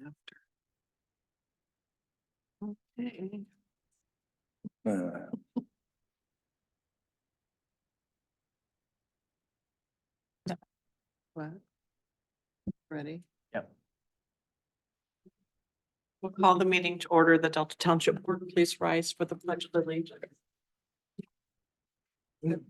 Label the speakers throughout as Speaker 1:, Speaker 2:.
Speaker 1: after. Okay. What? Ready?
Speaker 2: Yep.
Speaker 1: We'll call the meeting to order. The Delta Township Board, please rise for the pledge of allegiance.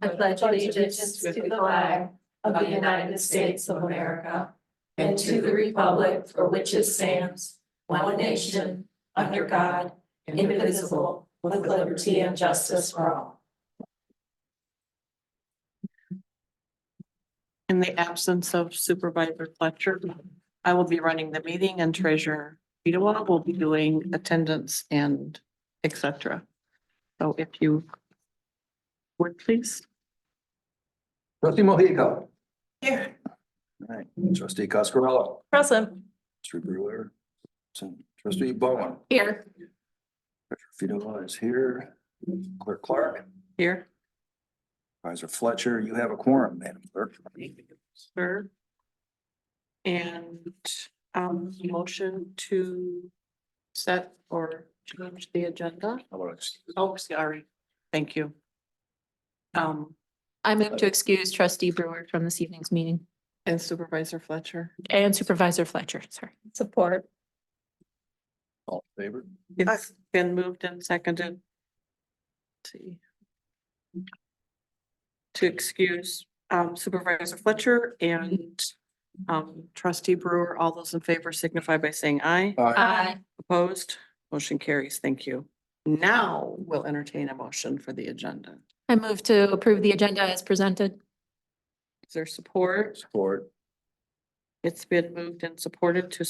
Speaker 3: I pledge allegiance to the flag of the United States of America and to the republic for which it stands, one nation, under God, indivisible, with liberty and justice for all.
Speaker 1: In the absence of Supervisor Fletcher, I will be running the meeting and Treasurer Vidoa will be doing attendance and etc. So if you would please.
Speaker 2: Trustee Mohico.
Speaker 1: Here.
Speaker 2: All right, trustee Coscarello.
Speaker 3: Present.
Speaker 2: Trustee Brewer. Trustee Bowen.
Speaker 3: Here.
Speaker 2: Treasurer Fidola is here. Clerk Clark.
Speaker 1: Here.
Speaker 2: Supervisor Fletcher, you have a quorum, Madam Clerk.
Speaker 1: Sir. And motion to set or change the agenda. Oh, sorry. Thank you.
Speaker 3: I move to excuse trustee Brewer from this evening's meeting
Speaker 1: And Supervisor Fletcher.
Speaker 3: and supervisor Fletcher, sorry. Support.
Speaker 2: All in favor?
Speaker 1: It's been moved and seconded. Let's see. To excuse Supervisor Fletcher and trustee Brewer. All those in favor signify by saying aye.
Speaker 3: Aye.
Speaker 1: Opposed? Motion carries. Thank you. Now we'll entertain a motion for the agenda.
Speaker 3: I move to approve the agenda as presented.
Speaker 1: Is there support?
Speaker 2: Support.
Speaker 1: It's been moved and supported to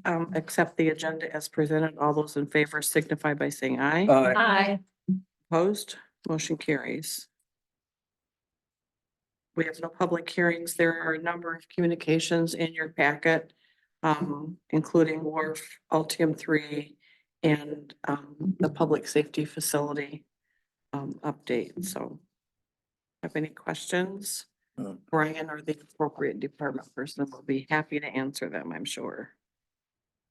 Speaker 1: accept the agenda as presented. All those in favor signify by saying aye.
Speaker 3: Aye.
Speaker 1: Opposed? Motion carries. We have no public hearings. There are a number of communications in your packet, including WARF, Altium 3, and the public safety facility update. So have any questions? Brian or the appropriate department person will be happy to answer them, I'm sure.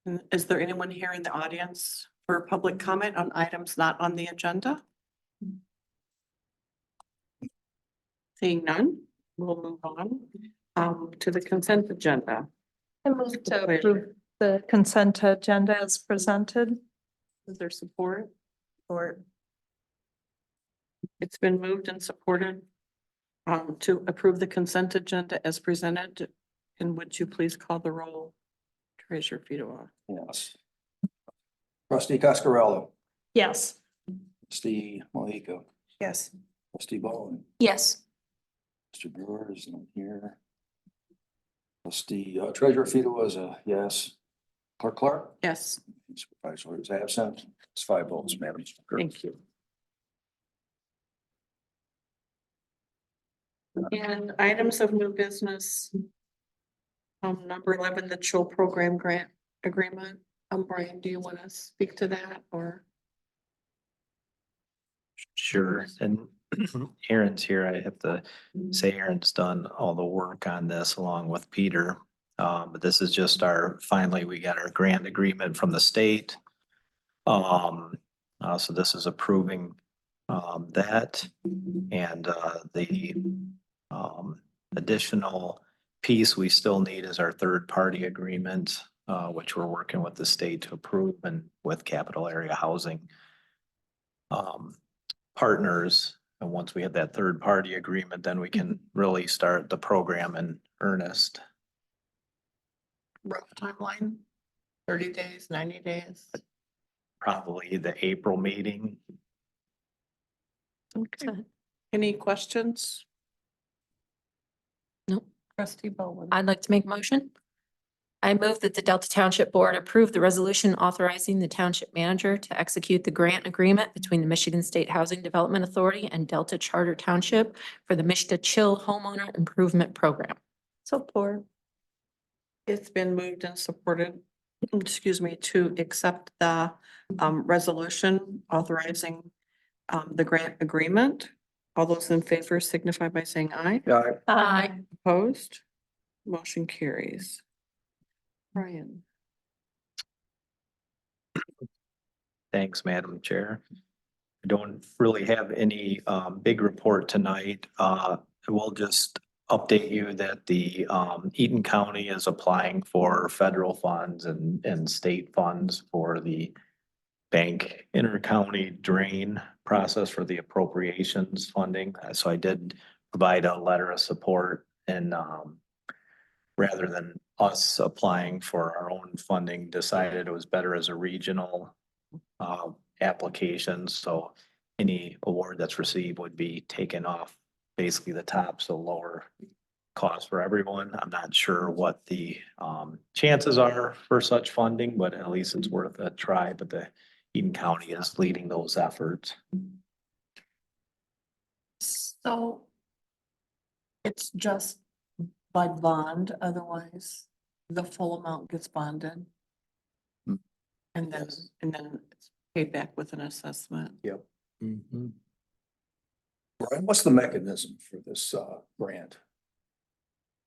Speaker 1: And is there anyone here in the audience for public comment on items not on the agenda? Seeing none, we'll move on to the consent agenda.
Speaker 4: I move to approve the consent agenda as presented.
Speaker 1: Is there support?
Speaker 4: Or
Speaker 1: It's been moved and supported to approve the consent agenda as presented. And would you please call the roll? Treasurer Fidoa.
Speaker 2: Yes. Trustee Coscarello.
Speaker 4: yes.
Speaker 2: Trustee Mohico.
Speaker 4: Yes.
Speaker 2: Trustee Bowen.
Speaker 3: Yes.
Speaker 2: Mr. Brewer is not here. Trustee Treasurer Fidola is a yes. Clerk Clark.
Speaker 1: Yes,
Speaker 2: Supervisor is absent. It's 5 votes, Madam Clerk.
Speaker 1: thank you. And items of new business. Number 11, the Chill Program Grant Agreement. Brian, do you want to speak to that or?
Speaker 5: Sure, and Aaron's here. I have to say Aaron's done all the work on this along with Peter. But this is just finally, we got our grant agreement from the state. So this is approving that and the additional piece we still need is our third-party agreement, which we're working with the state to approve and with capital area housing partners. And once we have that third-party agreement, then we can really start the program in earnest.
Speaker 1: Rough timeline, 30 days, 90 days.
Speaker 5: Probably the April meeting.
Speaker 1: Okay. Any questions?
Speaker 3: Nope.
Speaker 1: Trustee Bowen.
Speaker 3: I'd like to make a motion. I move that the Delta Township Board approve the resolution authorizing the township manager to execute the grant agreement between the Michigan State Housing Development Authority and Delta Charter Township for the Michigan Chill Homeowner Improvement Program.
Speaker 4: Support.
Speaker 1: It's been moved and supported, excuse me, to accept the resolution authorizing the grant agreement. All those in favor signify by saying aye.
Speaker 3: Aye.
Speaker 1: Opposed? Motion carries. Brian.
Speaker 5: Thanks, Madam Chair. I don't really have any big report tonight. We'll just update you that the Eaton County is applying for federal funds and state funds for the bank inter-county drain process for the appropriations funding. So I did provide a letter of support, and rather than us applying for our own funding, decided it was better as a regional application. So any award that's received would be taken off basically the top, so lower cost for everyone. I'm not sure what the chances are for such funding, but at least it's worth a try. But the Eaton County is leading those efforts.
Speaker 1: So it's just by bond, otherwise the full amount gets bonded.
Speaker 2: Hmm.
Speaker 1: And then,
Speaker 2: Yes.
Speaker 1: and then it's paid back with an assessment.
Speaker 2: Yep. Brian, what's the mechanism for this grant?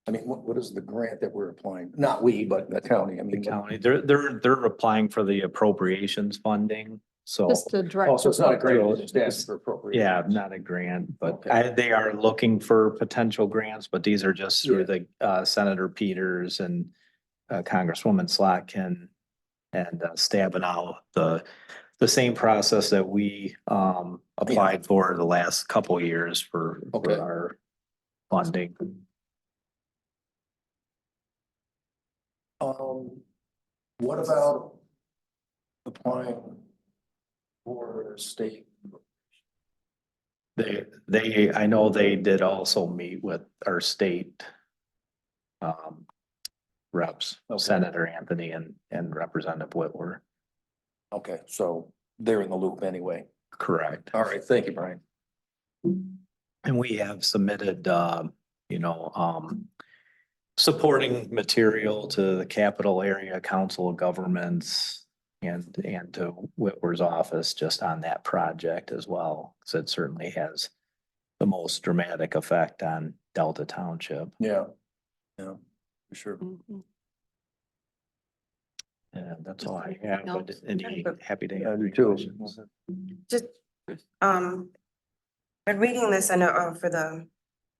Speaker 2: I mean, what is the grant that we're applying? Not we, but the county. I
Speaker 5: The
Speaker 2: mean,
Speaker 5: county, they're applying for the appropriations funding, so.
Speaker 4: Just a direct.
Speaker 2: oh, so it's not a grant, it's just asking for appropriation.
Speaker 5: Yeah, not a grant, but
Speaker 2: Okay.
Speaker 5: they are looking for potential grants, but these are just through the Senator Peters and Congresswoman Slotkin and Stabenow, the same process that we applied for the last couple years for
Speaker 2: Okay.
Speaker 5: our funding.
Speaker 2: What about applying for state?
Speaker 5: I know they did also meet with our state reps,
Speaker 2: Okay.
Speaker 5: Senator Anthony and Representative Whitwer.
Speaker 2: Okay, so they're in the loop anyway.
Speaker 5: Correct.
Speaker 2: All right, thank you, Brian.
Speaker 5: And we have submitted, supporting material to the Capital Area Council of Governments and to Whitwer's office just on that project as well. Because it certainly has the most dramatic effect on Delta Township.
Speaker 2: Yeah, for sure.
Speaker 1: Mhm.
Speaker 5: And that's all I have, but happy to.
Speaker 2: I
Speaker 5: answer
Speaker 2: do
Speaker 5: any
Speaker 2: too.
Speaker 5: questions.
Speaker 6: Just, when reading this, I know, for the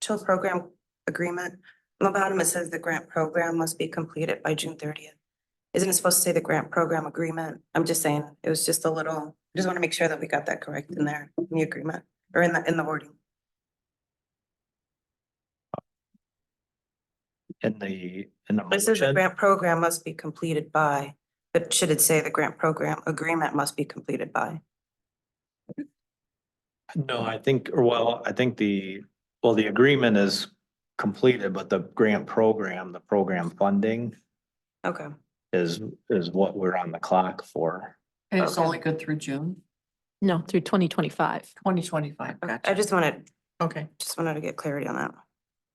Speaker 6: chill program agreement, on the bottom it says the grant program must be completed by June 30th. Isn't it supposed to say the grant program agreement? I'm just saying, it was just a little, I just want to make sure that we got that correct in there, in the agreement, or in the wording.
Speaker 5: In the
Speaker 6: It says the
Speaker 5: motion,
Speaker 6: grant program must be completed by, but should it say the grant program agreement must be completed by?
Speaker 5: no, I think the agreement is completed, but the grant program, the program funding
Speaker 6: Okay,
Speaker 5: is what we're on the clock for.
Speaker 1: And it's
Speaker 6: Okay.
Speaker 1: only good through June
Speaker 3: No, through 2025.
Speaker 1: 2025.
Speaker 6: okay.
Speaker 1: Gotcha.
Speaker 6: I just wanted
Speaker 1: Okay,
Speaker 6: to get clarity on that.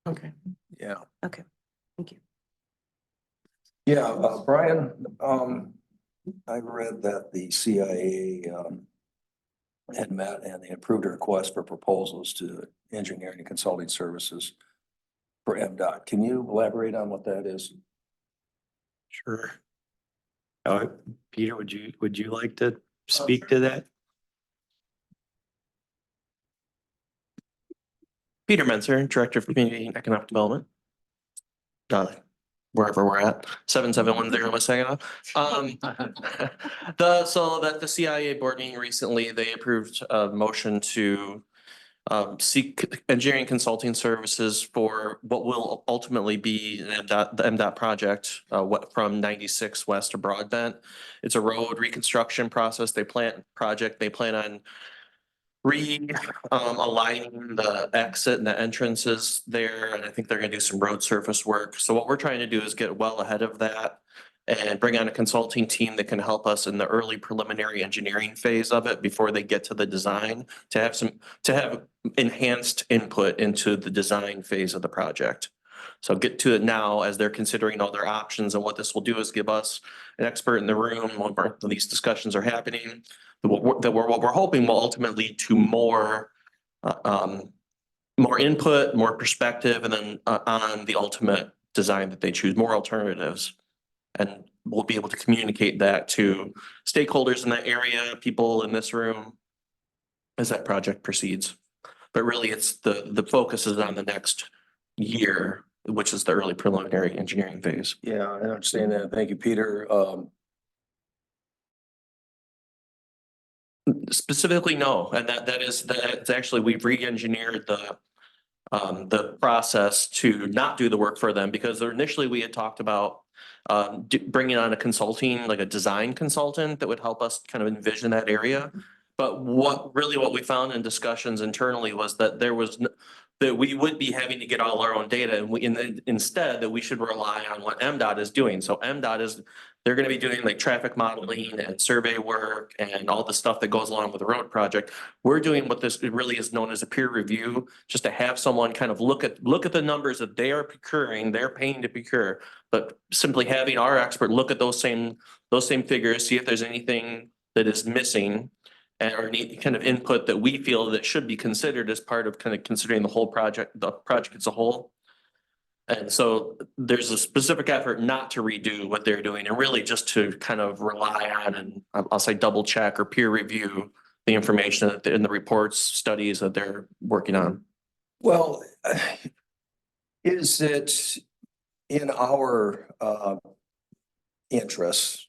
Speaker 1: okay.
Speaker 2: Yeah.
Speaker 6: Okay, thank you.
Speaker 2: Yeah, Brian, I read that the CIA had met and they approved a request for proposals to engineering and consulting services for MDOT. Can you elaborate on what that is?
Speaker 5: Sure. Peter, would you like to speak to that?
Speaker 7: Peter Menzer, Director of Community and Economic Development. Wherever we're at, 7710 West Saginaw. The CIA board meeting recently, they approved a motion to seek engineering consulting services for what will ultimately be the MDOT project, from 96 west to Broadbent. It's a road reconstruction process. They plan on aligning the exit and the entrances there, and I think they're gonna do some road surface work. So what we're trying to do is get well ahead of that and bring on a consulting team that can help us in the early preliminary engineering phase of it before they get to the design, to have enhanced input into the design phase of the project. So get to it now as they're considering all their options, and what this will do is give us an expert in the room when these discussions are happening. What we're hoping will ultimately lead to more input, more perspective, and then on the ultimate design that they choose, more alternatives. And we'll be able to communicate that to stakeholders in that area, people in this room as that project proceeds. But really, it's the focus is on the next year, which is the early preliminary engineering phase.
Speaker 2: Yeah, I understand that. Thank you, Peter.
Speaker 7: Specifically, no, and that's actually, we've re-engineered the process to not do the work for them, because initially we had talked about bringing on a consulting, like a design consultant that would help us kind of envision that area. But what we found in discussions internally was that that we would be having to get all our own data, and instead that we should rely on what MDOT is doing. So MDOT they're gonna be doing like traffic modeling and survey work and all the stuff that goes along with the road project. We're doing what this really is known as a peer review, just to have someone kind of look at the numbers that they are procuring, they're paying to procure. But simply having our expert look at those same figures, see if there's anything that is missing, or need kind of input that we feel that should be considered as part of kind of considering the project as a whole. And so there's a specific effort not to redo what they're doing, and really just to kind of rely on, and I'll say double check or peer review the information in the reports, studies that they're working on.
Speaker 2: Well, is it in our interest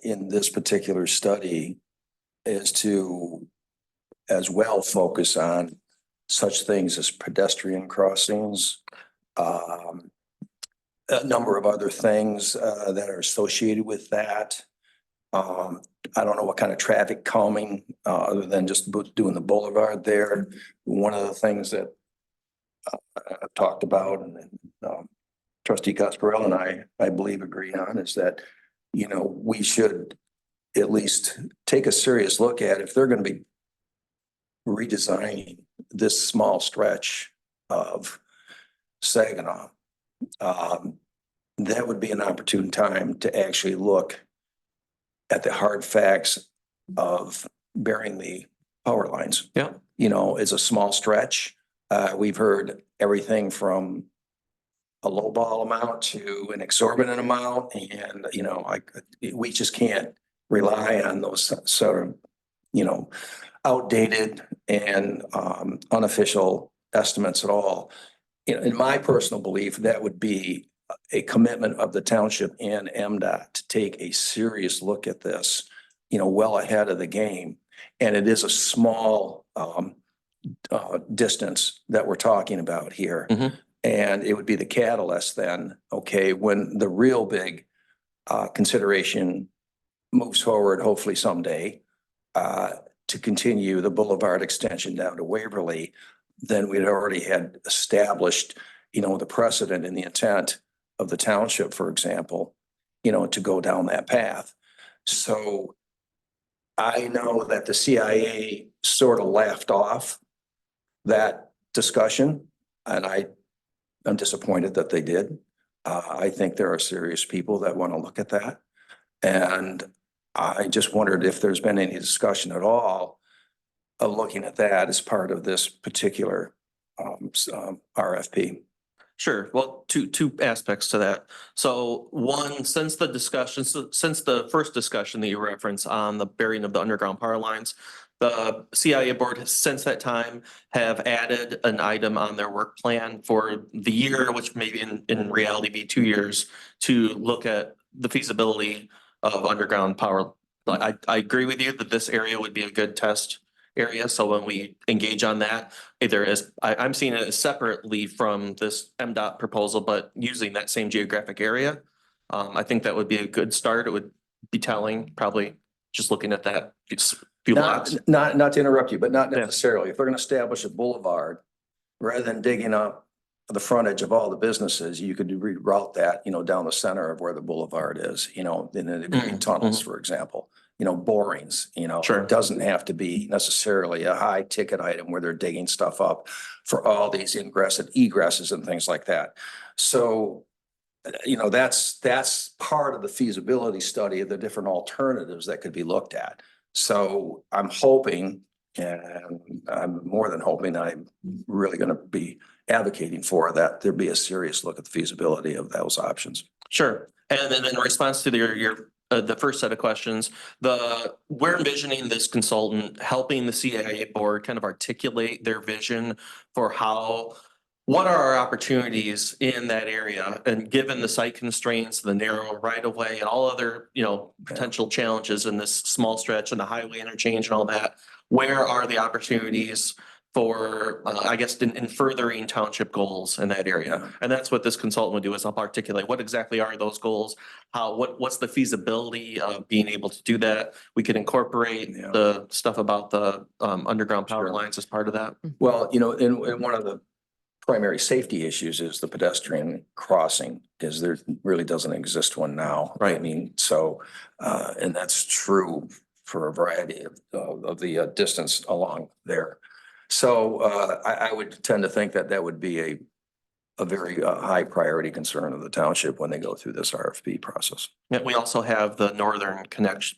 Speaker 2: in this particular study is to as well focus on such things as pedestrian crossings, a number of other things that are associated with that. I don't know what kind of traffic calming, other than just doing the boulevard there. One of the things that I've talked about, and Trustee Coscarell and I believe agree on, is that, you know, we should at least take a serious look at if they're going to be redesigning this small stretch of Saginaw. That would be an opportune time to actually look at the hard facts of burying the power lines.
Speaker 7: Yeah.
Speaker 2: You know, it's a small stretch. We've heard everything from a lowball amount to an exorbitant amount, and, you know, we just can't rely on those sort of, you know, outdated and unofficial estimates at all. You know, in my personal belief, that would be a commitment of the township and MDOT to take a serious look at this, you know, well ahead of the game. And it is a small distance that we're talking about here.
Speaker 7: Mhm.
Speaker 2: And it would be the catalyst then, okay, when the real big consideration moves forward, hopefully someday, to continue the boulevard extension down to Waverly, then we'd already had established, you know, the precedent and the intent of the township, for example, you know, to go down that path. So I know that the CIA sort of laughed off that discussion, and I'm disappointed that they did. I think there are serious people that want to look at that. And I just wondered if there's been any discussion at all of looking at that as part of this particular RFP.
Speaker 7: Sure. Well, two aspects to that. So one, since the first discussion that you referenced on the burying of the underground power lines, the CIA board has since that time have added an item on their work plan for the year, which maybe in reality be 2 years, to look at the feasibility of underground power. I agree with you that this area would be a good test area. So when we engage on that, either as I'm seeing it as separately from this MDOT proposal, but using that same geographic area, I think that would be a good start. It would be telling, probably just looking at that few lots.
Speaker 2: Not to interrupt you, but not
Speaker 7: Yeah.
Speaker 2: necessarily. If we're going to establish a boulevard, rather than digging up the frontage of all the businesses, you could reroute that, you know, down the center of where the boulevard is, you know, in the green tunnels, for example, you know, borings, you know.
Speaker 7: Sure.
Speaker 2: It doesn't have to be necessarily a high ticket item where they're digging stuff up for all these ingress and egresses and things like that. So, you know, that's part of the feasibility study of the different alternatives that could be looked at. So I'm hoping, and I'm more than hoping, I'm really going to be advocating for that there be a serious look at the feasibility of those options.
Speaker 7: Sure. And then in response to the first set of questions, we're envisioning this consultant helping the CIA board kind of articulate their vision for what are our opportunities in that area? And given the site constraints, the narrow right of way and all other, potential challenges in this small stretch and the highway interchange and all that, where are the opportunities for, I guess, in furthering township goals in that area? And that's what this consultant would do, is help articulate what exactly are those goals? What's the feasibility of being able to do that? We could incorporate the stuff about the underground power
Speaker 2: Sure.
Speaker 7: lines as part of that.
Speaker 2: Well, and one of the primary safety issues is the pedestrian crossing, is there really doesn't exist one now.
Speaker 7: Right.
Speaker 2: I mean, so, and that's true for a variety of the distance along there. So I would tend to think that that would be a very high priority concern of the township when they go through this RFP process.
Speaker 7: Yeah, we also have the northern connection,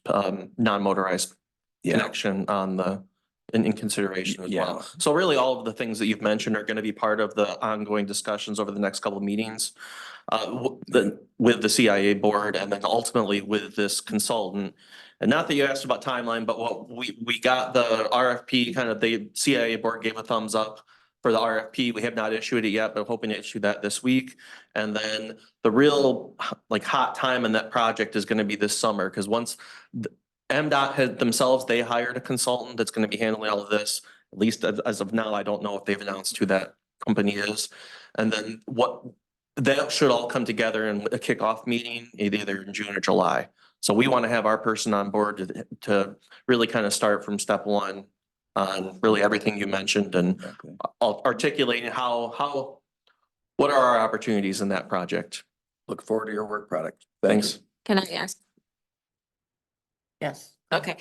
Speaker 7: non-motorized
Speaker 2: Yeah,
Speaker 7: connection on in consideration as
Speaker 2: Yeah.
Speaker 7: well. So really, all of the things that you've mentioned are going to be part of the ongoing discussions over the next couple of meetings. With the CIA board, and then ultimately with this consultant. And not that you asked about timeline, but what we got the RFP, kind of the CIA board gave a thumbs up for the RFP. We have not issued it yet, but hoping to issue that this week. And then the real hot time in that project is going to be this summer, because once MDOT had themselves, they hired a consultant that's going to be handling all of this. At least as of now, I don't know if they've announced who that company is. And then that should all come together in a kickoff meeting, either in June or July. So we want to have our person on board to really kind of start from step one on really everything you mentioned, and articulating what are our opportunities in that project.
Speaker 2: look forward to your work product.
Speaker 7: Thanks.
Speaker 3: Can I ask?
Speaker 1: Yes.
Speaker 3: Okay.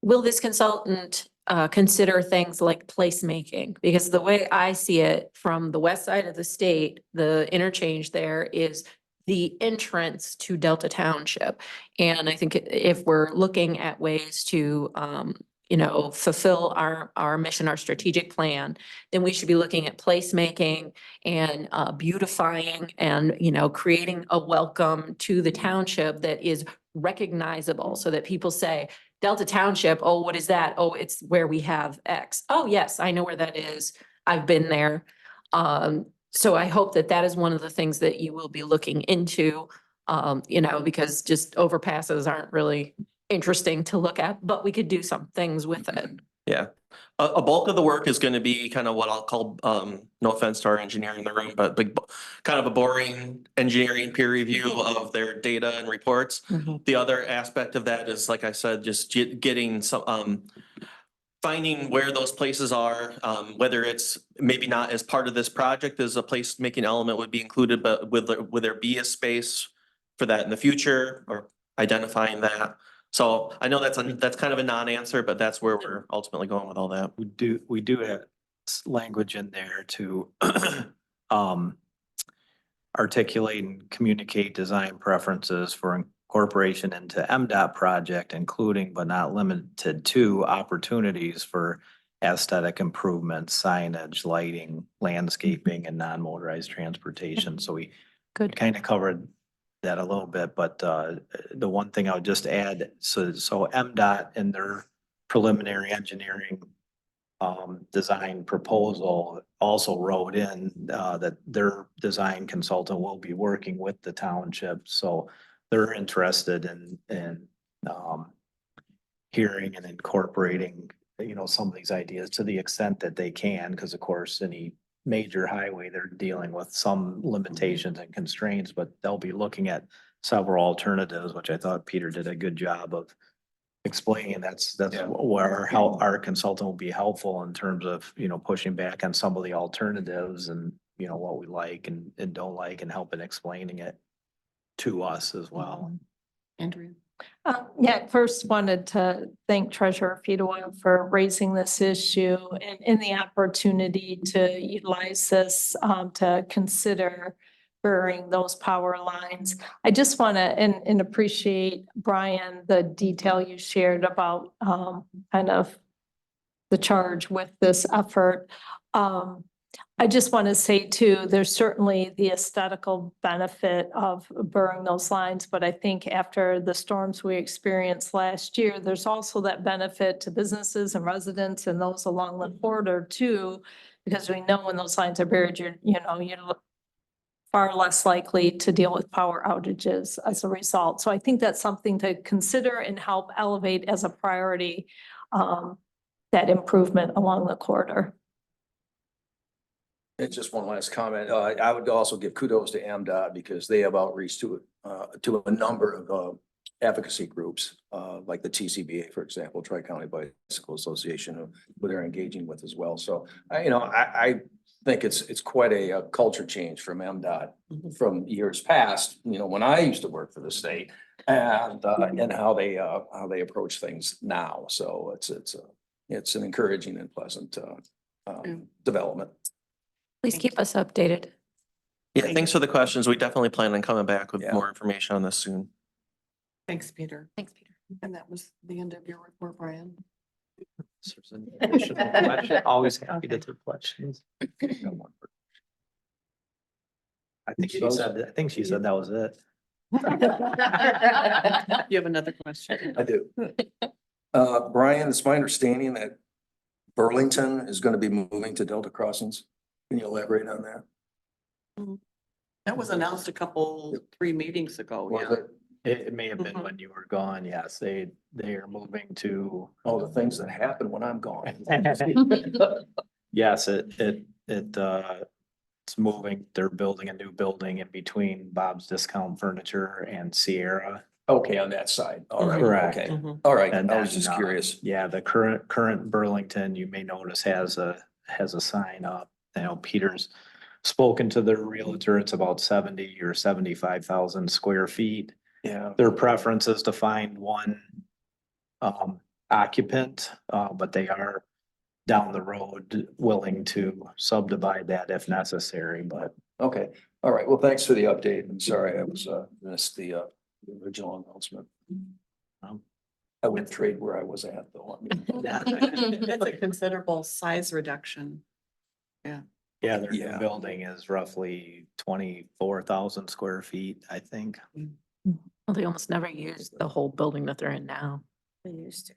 Speaker 3: Will this consultant consider things like placemaking? Because the way I see it from the west side of the state, the interchange there is the entrance to Delta Township. And I think if we're looking at ways to fulfill our mission, our strategic plan, then we should be looking at placemaking and beautifying and, creating a welcome to the township that is recognizable, so that people say, Delta Township, oh, what is that? Oh, it's where we have X. Oh, yes, I know where that is. I've been there. So I hope that that is one of the things that you will be looking into, because just overpasses aren't really interesting to look at, but we could do some things with it.
Speaker 7: Yeah. A bulk of the work is going to be kind of what I'll call, no offense to our engineer in the room, but kind of a boring engineering peer review of their data and reports.
Speaker 1: Mhm.
Speaker 7: The other aspect of that is, like I said, just getting some, finding where those places are, whether it's maybe not as part of this project as a place-making element would be included, but would there be a space for that in the future, or identifying that? So I know that's kind of a non-answer, but that's where we're ultimately going with all that.
Speaker 5: We do have language in there to articulate and communicate design preferences for incorporation into MDOT project, including but not limited to opportunities for aesthetic improvements, signage, lighting, landscaping, and non-motorized transportation. So we
Speaker 4: Good.
Speaker 5: kind of covered that a little bit, but the one thing I would just add, so MDOT in their preliminary engineering design proposal also wrote in that their design consultant will be working with the township. So they're interested in hearing and incorporating, some of these ideas to the extent that they can, because of course, any major highway, they're dealing with some limitations and constraints, but they'll be looking at several alternatives, which I thought Peter did a good job of explaining. That's where our consultant will be helpful in terms of, pushing back on some of the alternatives and, what we like and don't like, and helping explaining it to us as well.
Speaker 1: Andrea?
Speaker 4: First wanted to thank Treasurer Fedewa for raising this issue and the opportunity to utilize this to consider burying those power lines. I just want to and appreciate, Brian, the detail you shared about kind of the charge with this effort. I just want to say too, there's certainly the aesthetical benefit of burning those lines, but I think after the storms we experienced last year, there's also that benefit to businesses and residents and those along the corridor too, because we know when those lines are buried, you're far less likely to deal with power outages as a result. So I think that's something to consider and help elevate as a priority, that improvement along the corridor.
Speaker 2: And just one last comment. I would also give kudos to MDOT because they have outreach to a number of advocacy groups, like the TCBA, for example, Tri-County Bicycle Association, who they're engaging with as well. So, I think it's quite a culture change from MDOT from years past, when I used to work for the state and how they approach things now. So it's an encouraging and pleasant development.
Speaker 3: Please keep us updated.
Speaker 7: Yeah, thanks for the questions. We definitely plan on coming back with
Speaker 2: Yeah.
Speaker 7: more information on this soon.
Speaker 1: Thanks, Peter.
Speaker 3: Thanks, Peter.
Speaker 1: And that was the end of your report, Brian.
Speaker 5: Always happy to take questions. I think she said that was it.
Speaker 1: You have another question?
Speaker 2: I do. Brian, it's my understanding that Burlington is going to be moving to Delta Crossings. Can you elaborate on that?
Speaker 1: That was announced three meetings ago,
Speaker 2: Was
Speaker 1: yeah.
Speaker 2: it
Speaker 5: It may have been
Speaker 1: Mhm.
Speaker 5: when you were gone. Yes, they are moving to.
Speaker 2: all the things that happen when I'm gone?
Speaker 5: Yes, it's moving. They're building a new building in between Bob's Discount Furniture and Sierra.
Speaker 2: Okay, on that side. All right.
Speaker 5: Correct.
Speaker 2: Okay.
Speaker 1: Mhm.
Speaker 2: All right.
Speaker 5: And
Speaker 2: I was
Speaker 5: then,
Speaker 2: just curious.
Speaker 5: Yeah, the current Burlington, you may notice has a sign up. Peter's spoken to the realtor. It's about 70 or 75,000 square feet.
Speaker 2: Yeah.
Speaker 5: Their preference is to find one occupant, but they are down the road willing to subdivide that if necessary, but.
Speaker 2: Okay. All right. Well, thanks for the update. I'm sorry I was missed the original announcement. I wouldn't trade where I was at though.
Speaker 1: It's a considerable size reduction.
Speaker 5: Yeah, their
Speaker 2: Yeah.
Speaker 5: new building is roughly 24,000 square feet, I think.
Speaker 3: Well, they almost never use the whole building that they're in now.
Speaker 6: They used to.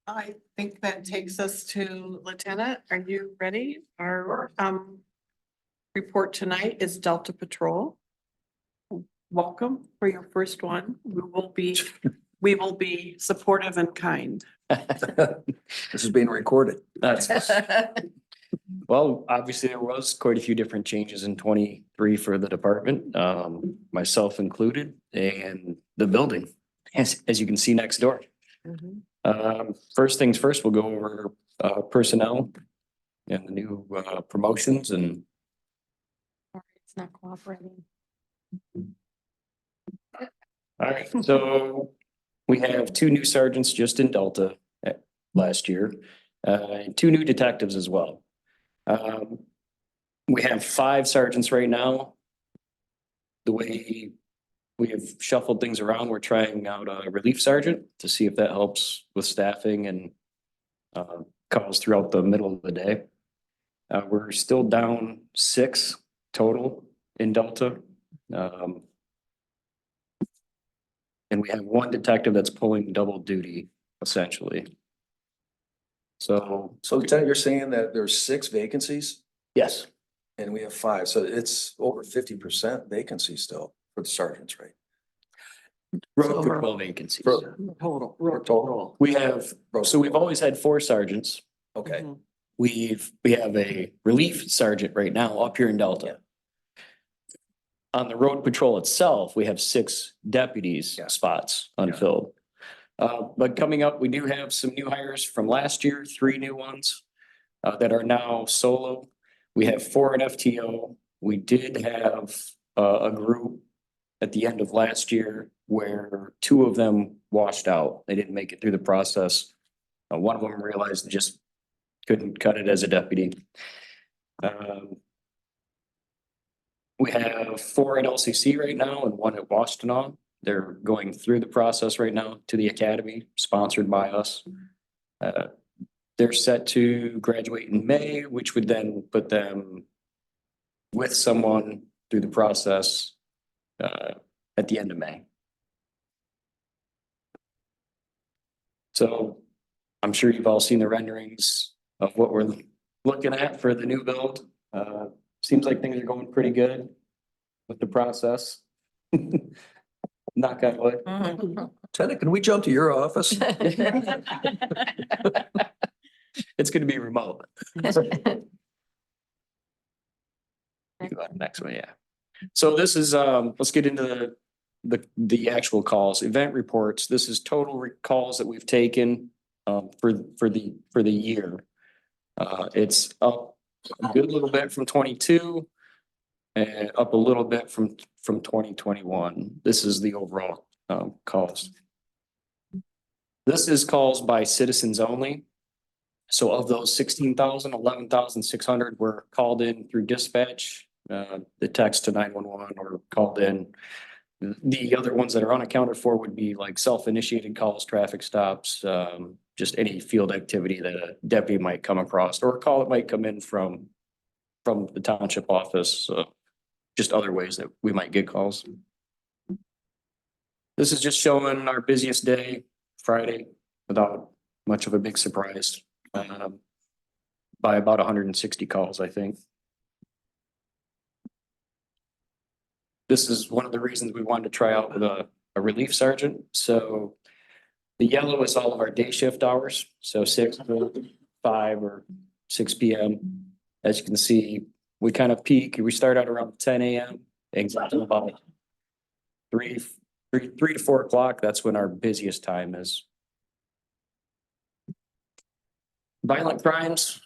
Speaker 1: I think that takes us to Lieutenant. Are you ready? Our report tonight is Delta Patrol. Welcome for your first one. We will be supportive and kind.
Speaker 2: This is being recorded.
Speaker 8: Well, obviously there was quite a few different changes in 23 for the department, myself included, and the building, as you can see next door. First things first, we'll go over personnel and the new promotions and
Speaker 3: It's not cooperating.
Speaker 8: all right, so we have 2 new sergeants just in Delta last year, and 2 new detectives as well. We have 5 sergeants right now. The way we have shuffled things around, we're trying out a relief sergeant to see if that helps with staffing and calls throughout the middle of the day. We're still down 6 total in Delta. And we have 1 detective that's pulling double duty essentially. So,
Speaker 2: So Lieutenant, you're saying that there's 6 vacancies
Speaker 8: yes,
Speaker 2: and we have 5, so it's over 50% vacancy still for the sergeants, right?
Speaker 8: road patrol vacancies.
Speaker 1: Total.
Speaker 2: Total.
Speaker 8: We have, so we've always had 4 sergeants.
Speaker 2: Okay.
Speaker 1: Mhm.
Speaker 8: We have a relief sergeant right now up here in Delta. On the road patrol itself, we have 6 deputies
Speaker 2: Yeah.
Speaker 8: spots unfilled. But coming up, we do have some new hires from last year, 3 new ones that are now solo. We have 4 in FTO. We did have a group at the end of last year where 2 of them washed out. They didn't make it through the process. One of them realized they just couldn't cut it as a deputy. We have 4 at LCC right now and 1 at Washtenaw. They're going through the process right now to the academy, sponsored by us. They're set to graduate in May, which would then put them with someone through the process at the end of May. So I'm sure you've all seen the renderings of what we're looking at for the new build. Seems like things are going pretty good with the process. Knock on wood.
Speaker 2: Ted, can we jump to your office?
Speaker 8: It's gonna be remote. You go on the next one, yeah. So this is, let's get into the actual calls, event reports. This is total calls that we've taken for the year. It's up a good little bit from 22 and up a little bit from 2021. This is the overall calls. This is calls by citizens only. So of those 16,000, 11,600 were called in through dispatch, the text to 911 or called in. The other ones that are unaccounted for would be like self-initiated calls, traffic stops, just any field activity that a deputy might come across, or a call that might come in from the township office, just other ways that we might get calls. This is just showing our busiest day, Friday, without much of a big surprise, by about 160 calls, I think. This is one of the reasons we wanted to try out with a relief sergeant. So the yellow is all of our day shift hours. So 6 to 5 or 6 PM. As you can see, we kind of peak. We start out around 10 AM and go to about 3 to 4 o'clock. That's when our busiest time is. Violent crimes.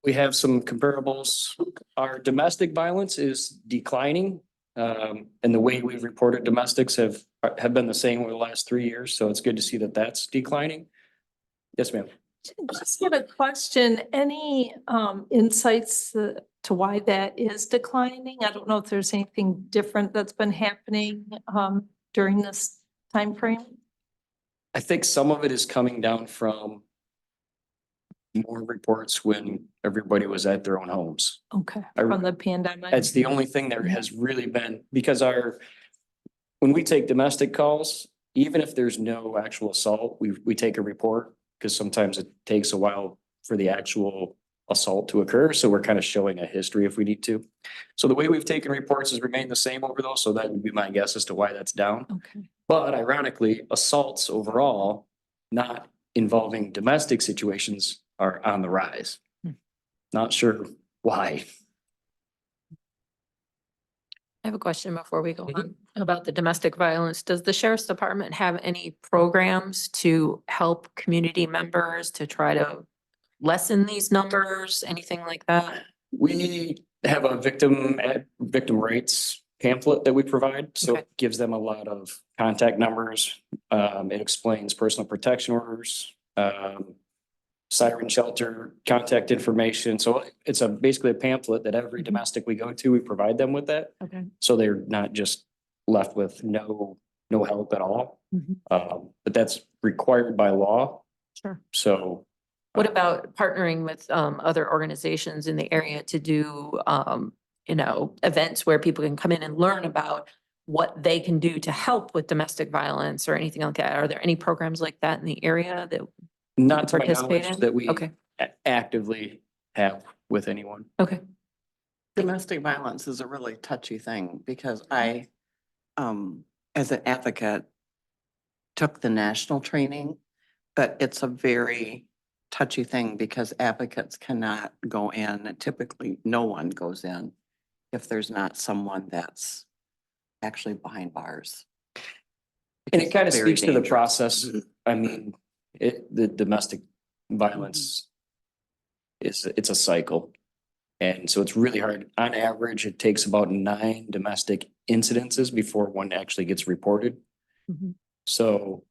Speaker 8: We have some comparables. Our domestic violence is declining. And the way we've reported domestics have been the same over the last 3 years. So it's good to see that that's declining. Yes, ma'am.
Speaker 4: Just have a question. Any insights to why that is declining? I don't know if there's anything different that's been happening during this time frame.
Speaker 8: I think some of it is coming down from more reports when everybody was at their own homes.
Speaker 4: Okay,
Speaker 8: I-
Speaker 4: from the pandemic.
Speaker 8: That's the only thing that has really been, because when we take domestic calls, even if there's no actual assault, we take a report, because sometimes it takes a while for the actual assault to occur. So we're kind of showing a history if we need to. So the way we've taken reports has remained the same over those. So that would be my guess as to why that's down.
Speaker 4: Okay.
Speaker 8: But ironically, assaults overall, not involving domestic situations, are on the rise. Not sure why.
Speaker 3: I have a question before we go on about the domestic violence. Does the sheriff's department have any programs to help community members to try to lessen these numbers, anything like that?
Speaker 8: We have a victim rates pamphlet that we provide, so
Speaker 3: Okay.
Speaker 8: it gives them a lot of contact numbers. It explains personal protection orders, siren shelter, contact information. So it's basically a pamphlet that every domestic we go to, we provide them with that.
Speaker 3: Okay.
Speaker 8: So they're not just left with no help at all. But that's required by law.
Speaker 3: Sure.
Speaker 8: So
Speaker 3: What about partnering with other organizations in the area to do, events where people can come in and learn about what they can do to help with domestic violence or anything like that? Are there any programs like that in the area that?
Speaker 8: not to my
Speaker 3: Participate
Speaker 8: knowledge
Speaker 3: in?
Speaker 8: that we
Speaker 3: Okay.
Speaker 8: actively have with anyone.
Speaker 3: Okay.
Speaker 9: Domestic violence is a really touchy thing because I, as an advocate, took the national training, but it's a very touchy thing because advocates cannot go in. Typically, no one goes in if there's not someone that's actually behind bars.
Speaker 8: And
Speaker 9: Because
Speaker 8: it kind of
Speaker 9: it's very
Speaker 8: speaks to the
Speaker 9: dangerous.
Speaker 8: process. I mean, the domestic violence it's a cycle. And so it's really hard. On average, it takes about 9 domestic incidences before one actually gets reported.
Speaker 3: Mhm.
Speaker 8: So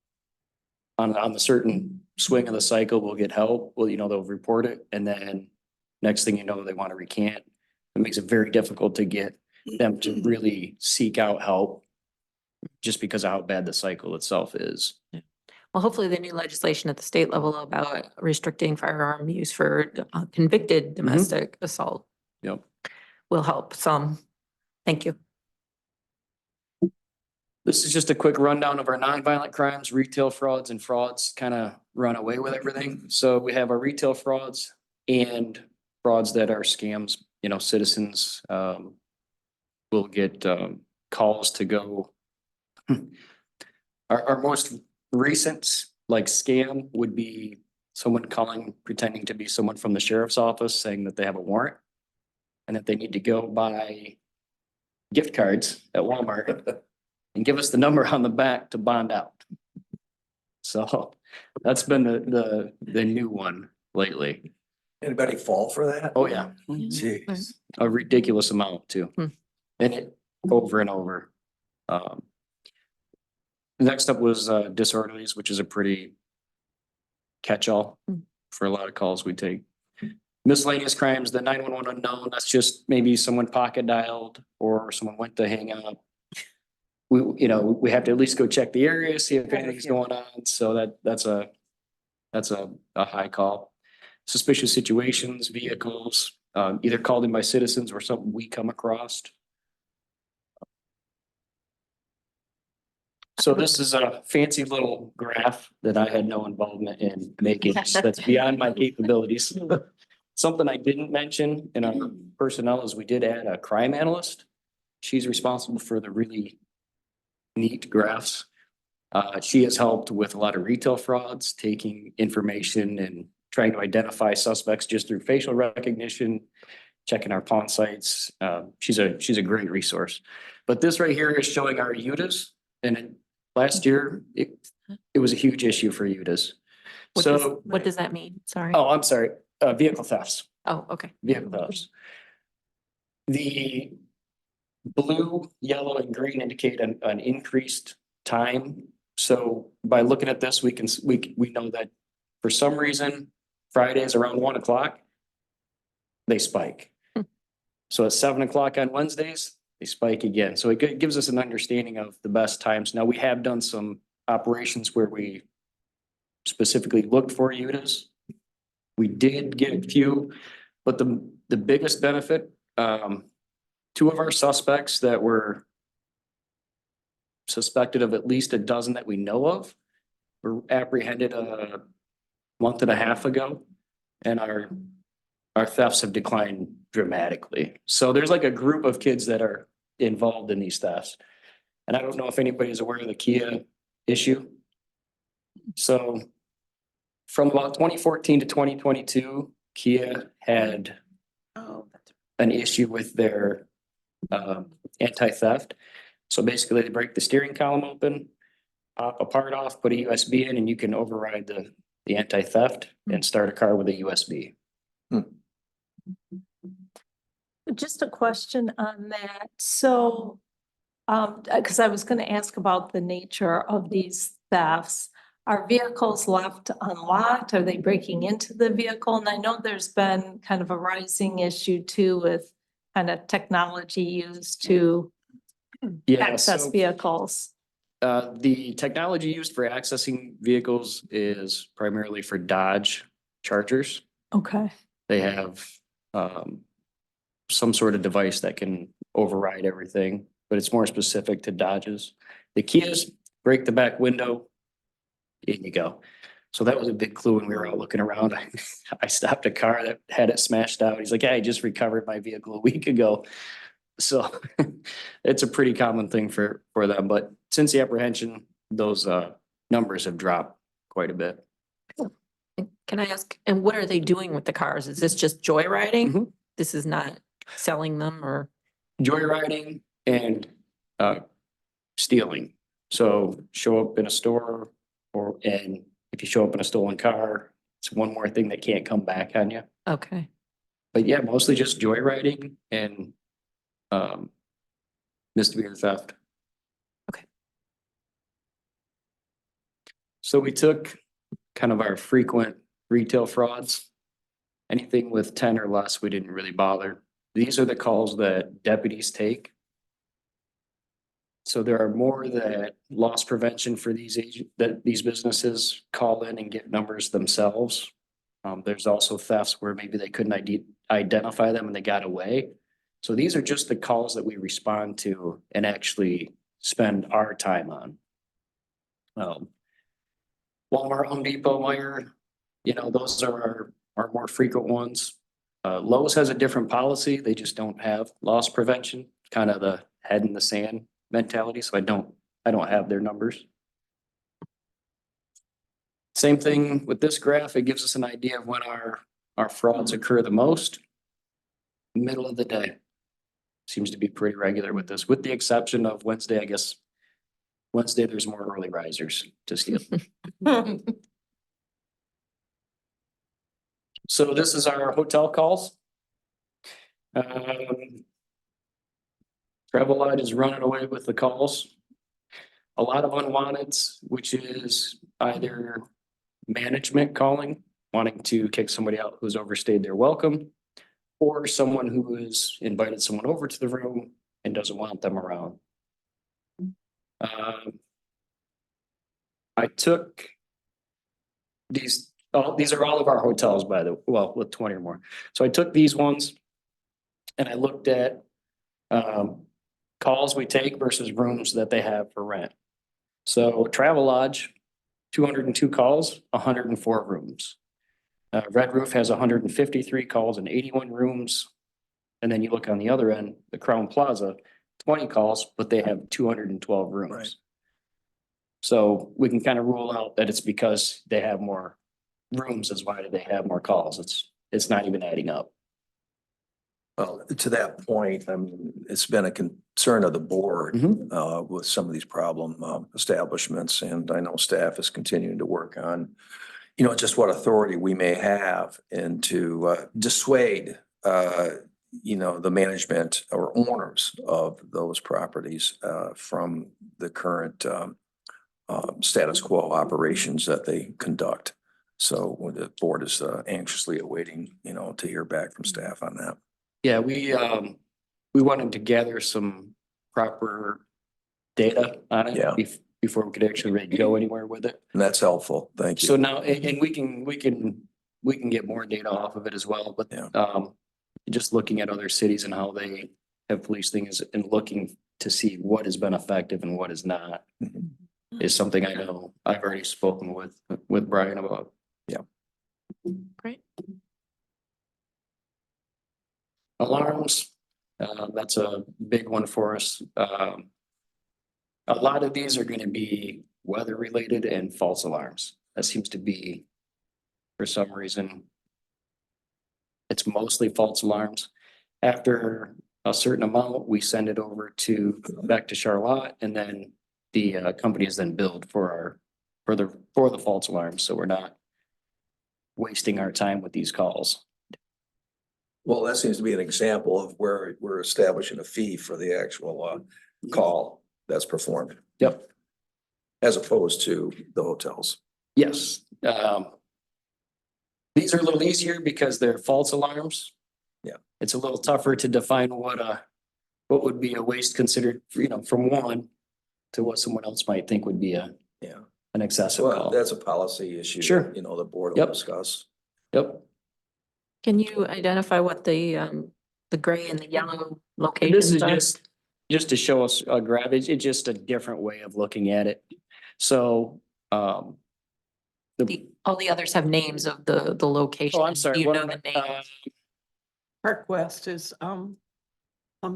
Speaker 8: on the certain swing of the cycle, we'll get help. Well, they'll report it. And then next thing you know, they want to recant. It makes it very difficult to get them to really seek out help just because of how bad the cycle itself is.
Speaker 3: Well, hopefully the new legislation at the state level about restricting firearm use for convicted domestic assault
Speaker 8: Yep.
Speaker 3: will help some. Thank you.
Speaker 8: This is just a quick rundown of our nonviolent crimes, retail frauds, and frauds kind of run away with everything. So we have our retail frauds and frauds that are scams. You know, citizens will get calls to go. Our most recent like scam would be someone calling, pretending to be someone from the sheriff's office, saying that they have a warrant and that they need to go buy gift cards at Walmart and give us the number on the back to bond out. So that's been the new one lately.
Speaker 2: Anybody fall for that?
Speaker 8: Oh, yeah,
Speaker 2: Jeez.
Speaker 8: a ridiculous amount too.
Speaker 3: Hmm.
Speaker 8: And it over and over. Next up was disorderlies, which is a pretty catch-all
Speaker 3: Hmm.
Speaker 8: for a lot of calls we take. Miscellaneous crimes, the 911 unknown, that's just maybe someone pocket dialed or someone went to hang up. We have to at least go check the area, see if anything's going on. So that's a high call. Suspicious situations, vehicles, either called in by citizens or something we come across. So this is a fancy little graph that I had no involvement in making. That's beyond my capabilities. Something I didn't mention in our personnel is we did add a crime analyst. She's responsible for the really neat graphs. She has helped with a lot of retail frauds, taking information and trying to identify suspects just through facial recognition, checking our pawn sites. She's a great resource. But this right here is showing our UTAs. And last year, it was a huge issue for UTAs.
Speaker 3: What does that mean? Sorry.
Speaker 8: Oh, I'm sorry, vehicle thefts.
Speaker 3: Oh, okay.
Speaker 8: Vehicle thefts. The blue, yellow, and green indicate an increased time. So by looking at this, we know that for some reason, Fridays around 1 o'clock, they spike. So at 7 o'clock on Wednesdays, they spike again. So it gives us an understanding of the best times. Now, we have done some operations where we specifically looked for UTAs. We did get a few, but the biggest benefit, two of our suspects that were suspected of at least a dozen that we know of were apprehended a month and a half ago, and our thefts have declined dramatically. So there's like a group of kids that are involved in these thefts. And I don't know if anybody is aware of the Kia issue. So from about 2014 to 2022, Kia had an issue with their anti-theft. So basically they break the steering column open, pop a part off, put a USB in, and you can override the anti-theft and start a car with a USB.
Speaker 4: Just a question on that. So, because I was going to ask about the nature of these thefts. Are vehicles left unlocked? Are they breaking into the vehicle? And I know there's been kind of a rising issue too with kind of technology used to access vehicles.
Speaker 8: The technology used for accessing vehicles is primarily for Dodge Chargers.
Speaker 4: Okay.
Speaker 8: They have some sort of device that can override everything, but it's more specific to Dodges. The Kias break the back window, in you go. So that was a big clue when we were out looking around. I stopped a car that had it smashed out. He's like, "Yeah, I just recovered my vehicle a week ago." So it's a pretty common thing for them. But since the apprehension, those numbers have dropped quite a bit.
Speaker 3: Can I ask, and what are they doing with the cars? Is this just joyriding?
Speaker 8: Mhm.
Speaker 3: This is not selling them or?
Speaker 8: Joyriding and stealing. So show up in a store and if you show up in a stolen car, it's one more thing that can't come back on you.
Speaker 3: Okay.
Speaker 8: But yeah, mostly just joyriding and misdemeanor theft.
Speaker 3: Okay.
Speaker 8: So we took kind of our frequent retail frauds. Anything with 10 or less, we didn't really bother. These are the calls that deputies take. So there are more that loss prevention for these that these businesses call in and get numbers themselves. There's also thefts where maybe they couldn't identify them and they got away. So these are just the calls that we respond to and actually spend our time on. Walmart, Home Depot, Meijer, those are our more frequent ones. Lowe's has a different policy. They just don't have loss prevention, kind of the head in the sand mentality. So I don't have their numbers. Same thing with this graph. It gives us an idea of when our frauds occur the most. Middle of the day. Seems to be pretty regular with this, with the exception of Wednesday, I guess. Wednesday, there's more early risers to steal. So this is our hotel calls. Travelodge is running away with the calls. A lot of unwanteds, which is either management calling, wanting to kick somebody out who's overstayed their welcome, or someone who has invited someone over to the room and doesn't want them around. I took these are all of our hotels, with 20 or more. So I took these ones and I looked at calls we take versus rooms that they have for rent. So Travelodge, 202 calls, 104 rooms. Red Roof has 153 calls and 81 rooms. And then you look on the other end, the Crown Plaza, 20 calls, but they have 212 rooms.
Speaker 2: Right.
Speaker 8: So we can kind of rule out that it's because they have more rooms is why they have more calls. It's not even adding up.
Speaker 2: Well, to that point, I mean, it's been a concern of the board with some of these problem establishments, and I know staff is continuing to work on, just what authority we may have and to dissuade, the management or owners of those properties from the current status quo operations that they conduct. So the board is anxiously awaiting, to hear back from staff on that.
Speaker 8: Yeah, we wanted to gather some proper data on it.
Speaker 2: Yeah.
Speaker 8: Before we could actually ready to go anywhere with it.
Speaker 2: And that's helpful. Thank you.
Speaker 8: So now, and we can get more data off of it as well, but
Speaker 2: Yeah.
Speaker 8: Just looking at other cities and how they have police things and looking to see what has been effective and what is not
Speaker 2: Mhm.
Speaker 8: is something I know I've already spoken with Brian about.
Speaker 3: Great.
Speaker 8: Alarms, that's a big one for us. A lot of these are gonna be weather related and false alarms. That seems to be, for some reason, it's mostly false alarms. After a certain amount, we send it over back to Charlotte, and then the company is then billed for the false alarms, so we're not wasting our time with these calls.
Speaker 2: Well, that seems to be an example of where we're establishing a fee for the actual call that's performed.
Speaker 8: Yep.
Speaker 2: As opposed to the hotels.
Speaker 8: Yes. These are a little easier because they're false alarms.
Speaker 2: Yeah.
Speaker 8: It's a little tougher to define what would be a waste considered, from one to what someone else might think would be an excessive
Speaker 2: Well,
Speaker 8: call.
Speaker 2: that's a policy issue.
Speaker 8: Sure.
Speaker 2: The board will
Speaker 8: Yep.
Speaker 2: discuss.
Speaker 8: Yep.
Speaker 3: Can you identify what the gray and the yellow
Speaker 8: This is
Speaker 3: locations are?
Speaker 8: just to show us a graph. It's just a different way of looking at it. So,
Speaker 3: All the others have names of the locations.
Speaker 8: oh, I'm sorry.
Speaker 3: You
Speaker 8: what
Speaker 3: know
Speaker 8: am
Speaker 3: the
Speaker 8: I-
Speaker 3: names.
Speaker 1: Park West is, Plum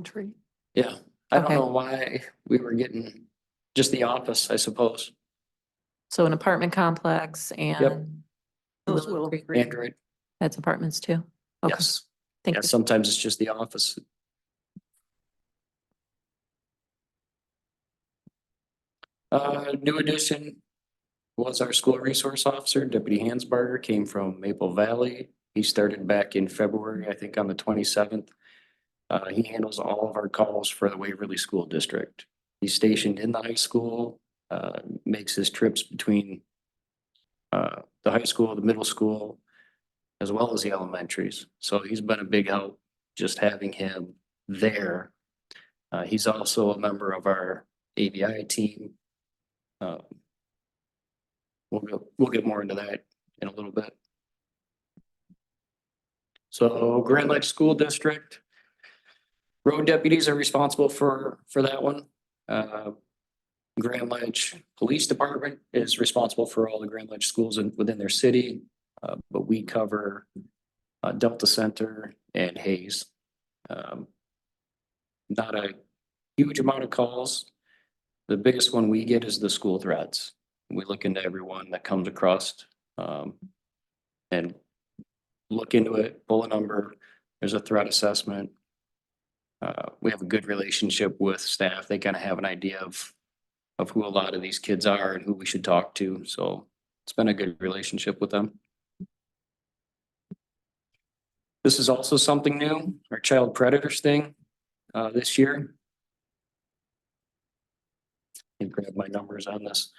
Speaker 1: Tree.
Speaker 8: Yeah, I don't
Speaker 3: Okay.
Speaker 8: know why we were getting just the office, I suppose.
Speaker 3: So an apartment complex and
Speaker 1: Those
Speaker 3: Willow
Speaker 1: Willow
Speaker 3: Creek,
Speaker 1: Creek.
Speaker 8: Android,
Speaker 3: that's apartments too. Okay,
Speaker 8: yes.
Speaker 3: thank
Speaker 8: Yeah,
Speaker 3: you.
Speaker 8: sometimes it's just the office. New addition was our school resource officer, Deputy Hansbarger, came from Maple Valley. He started back in February, I think on the 27th. He handles all of our calls for the Waverly School District. He's stationed in the high school, makes his trips between the high school, the middle school, as well as the elementaries. So he's been a big help just having him there. He's also a member of our ABI team. We'll get more into that in a little bit. So Grand Ledge School District. Road deputies are responsible for that one. Grand Ledge Police Department is responsible for all the Grand Ledge schools within their city. But we cover Delta Center and Hayes. Not a huge amount of calls. The biggest one we get is the school threats. We look into everyone that comes across and look into it, pull a number. There's a threat assessment. We have a good relationship with staff. They kind of have an idea of who a lot of these kids are and who we should talk to. So it's been a good relationship with them. This is also something new, our child predators thing this year. Let me grab my numbers on this.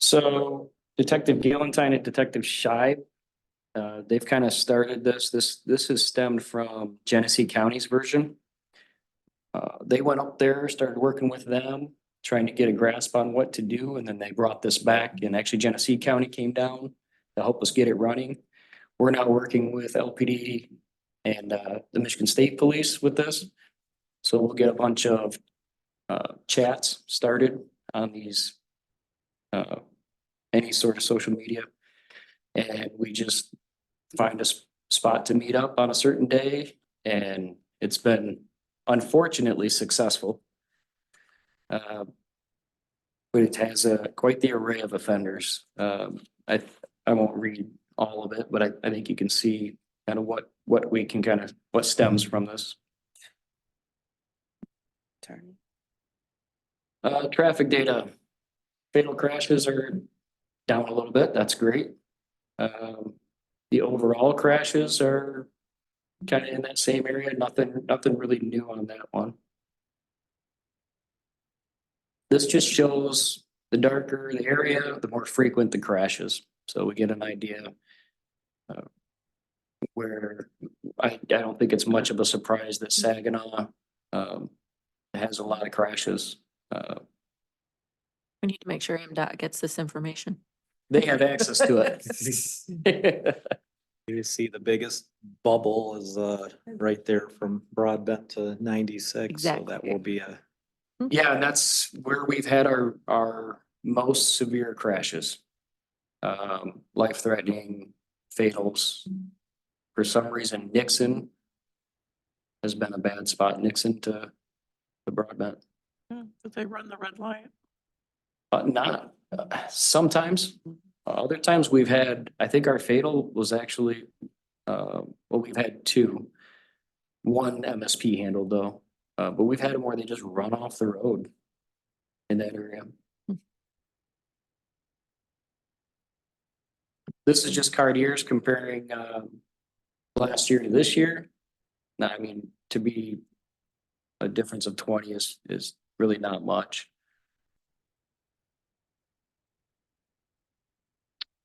Speaker 8: So Detective Galentine and Detective Shive, they've kind of started this. This has stemmed from Genesee County's version. They went up there, started working with them, trying to get a grasp on what to do, and then they brought this back, and actually Genesee County came down to help us get it running. We're now working with LPD and the Michigan State Police with this. So we'll get a bunch of chats started on these any sort of social media, and we just find a spot to meet up on a certain day, and it's been unfortunately successful. But it has quite the array of offenders. I won't read all of it, but I think you can see kind of what we can what stems from this. Traffic data. Fatal crashes are down a little bit. That's great. The overall crashes are kind of in that same area. Nothing really new on that one. This just shows the darker the area, the more frequent the crashes. So we get an idea where I don't think it's much of a surprise that Saginaw has a lot of crashes.
Speaker 3: We need to make sure MDOT gets this information.
Speaker 8: They have access to it.
Speaker 5: You see the biggest bubble is right there from Broadbent to 96, so that
Speaker 3: Exactly.
Speaker 5: will be a
Speaker 8: Yeah, and that's where we've had our most severe crashes. Life-threatening fatals. For some reason, Nixon has been a bad spot. Nixon to Broadbent.
Speaker 1: Did they run the red light?
Speaker 8: Not sometimes. Other times we've had, I think our fatal was actually, we've had two. One MSP handled though, but we've had them where they just run off the road in that area. This is just card years comparing last year to this year. Now, I mean, to be a difference of 20 is really not much.